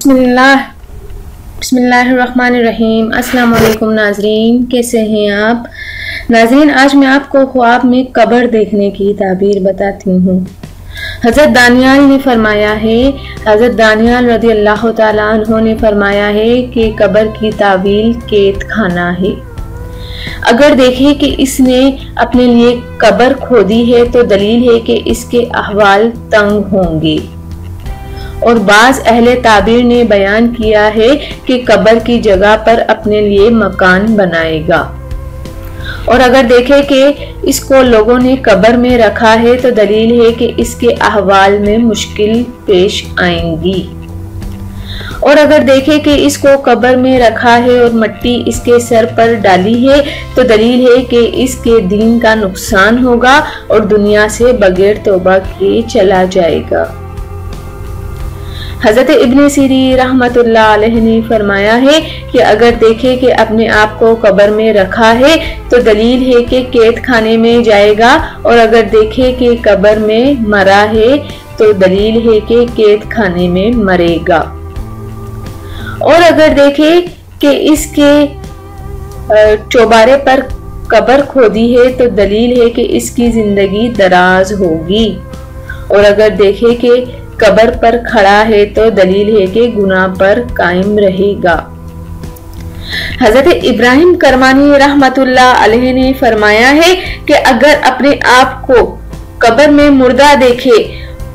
बिस्मिल्लाहिर्रहमानिर्रहीम। अस्सलाम वालेकुम नाजरीन, कैसे हैं आप नाजरीन। आज मैं आपको ख्वाब में कब्र देखने की ताबीर बताती हूँ। हज़रत दानियाल ने फरमाया है, हज़रत दानियाल रज़ी अल्लाह ताला अन्हु ने फरमाया है कि कब्र की तावील कैद खाना है। अगर देखें कि इसने अपने लिए कब्र खोदी है तो दलील है कि इसके अहवाल तंग होंगे। और बाज़ अहले ताबीर ने बयान किया है कि कब्र की जगह पर अपने लिए मकान बनाएगा। और अगर देखें कि इसको लोगों ने कब्र में रखा है तो दलील है कि इसके अहवाल में मुश्किल पेश आएंगी। और अगर देखें कि इसको कब्र में रखा है और मिट्टी इसके सर पर डाली है तो दलील है कि इसके दीन का नुकसान होगा और दुनिया से बगैर तौबा किए चला जाएगा। हज़रत इब्न सीरी रहमतुल्लाह अलैह ने फरमाया है कि अगर देखे कि अपने आप को कब्र में रखा है तो दलील है कि कैद खाने में जाएगा। और अगर देखे कि कब्र में मरा है तो दलील है कि कैद खाने में मरेगा। और अगर देखे कि इसके चौबारे पर कब्र खोदी है तो दलील है कि इसकी जिंदगी दराज होगी। और अगर देखे कि कब्र पर खड़ा है तो दलील है कि गुनाह पर कायम रहेगा। हजरत इब्राहिम करमानी रहमतुल्लाह अलैह ने फरमाया है कि अगर अपने आप को कब्र में मुर्दा देखे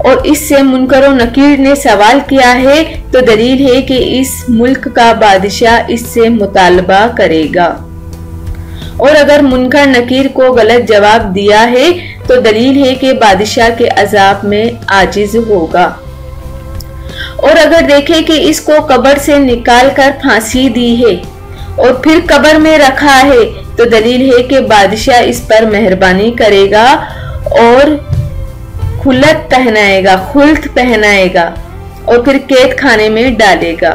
और इससे मुनकर और नकीर ने सवाल किया है तो दलील है कि इस मुल्क का बादशाह इससे मुतालबा करेगा। और अगर मुनकर नकीर को गलत जवाब दिया है तो दलील है कि बादशाह के अजाब में आजिज होगा। और अगर देखे कि इसको कब्र से निकाल कर फांसी दी है और फिर कब्र में रखा है तो दलील है कि बादशाह इस पर मेहरबानी करेगा और खुल्त पहनाएगा और फिर कैद खाने में डालेगा।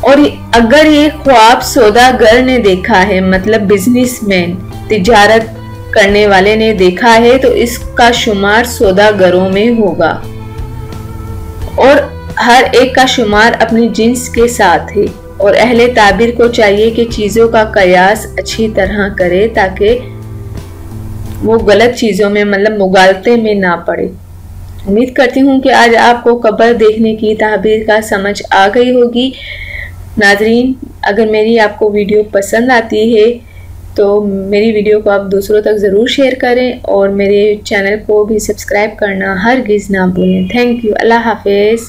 और अगर ये ख्वाब सौदागर ने देखा है, मतलब बिजनेसमैन, तिजारत करने वाले ने देखा है तो इसका शुमार सौदागरों में होगा। और हर एक का शुमार अपनी जिन्स के साथ है। और अहले ताबीर को चाहिए कि चीजों का कयास अच्छी तरह करे ताकि वो गलत चीजों में, मतलब मुगालते में ना पड़े। उम्मीद करती हूँ कि आज आपको कब्र देखने की ताबीर का समझ आ गई होगी। नाजरीन, अगर मेरी आपको वीडियो पसंद आती है तो मेरी वीडियो को आप दूसरों तक ज़रूर शेयर करें और मेरे चैनल को भी सब्सक्राइब करना हरगिज़ ना भूलें। Thank you. अल्लाह हाफिज़।